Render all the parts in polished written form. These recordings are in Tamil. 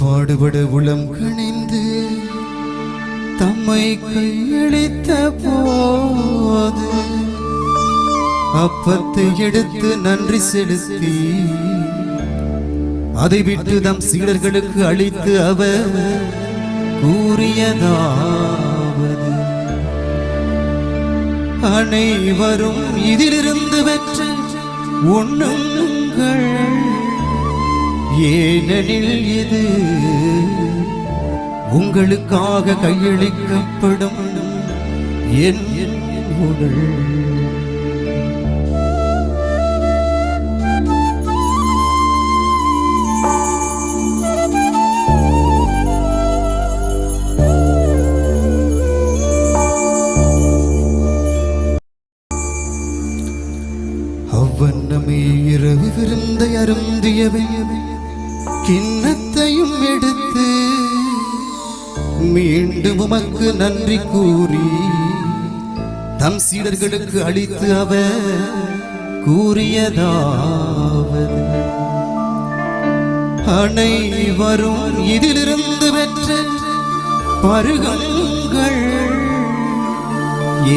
பாடுபட உளம் கணிந்து தம்மை கையளித்த போது அப்பத்தை எடுத்து நன்றி செலுத்தி அதை விட்டு தம் சீடர்களுக்கு அளித்து அவர் கூறியதாவது, அனைவரும் இதிலிருந்து பெற்று உண்ணுங்கள், ஏனெனில் இது உங்களுக்காக கையளிக்கப்படும் என் உடல். அவ்வண்ணமே இரவு விருந்தை அருந்தியவை கிண்ணத்தையும் எடுத்து மீண்டும் உமக்கு நன்றி கூறி தம் சீடர்களுக்கு அளித்து அவர் கூறியதாவது, அனைவரும் இதிலிருந்து பெற்று பருகுங்கள்,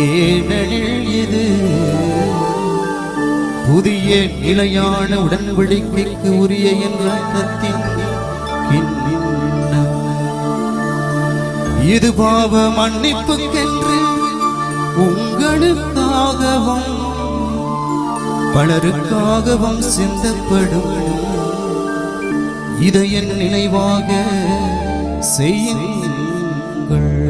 ஏனெனில் இது புதிய நிலையான உடன்படிக்கைக்கு உரிய என் இரத்தத்தின் கிண்ணம். இது பாவ மன்னிப்புக்கென்று உங்களுக்காகவும் பலருக்காகவும் சிந்தப்படும். இதை என் நினைவாக செய்யுங்கள்.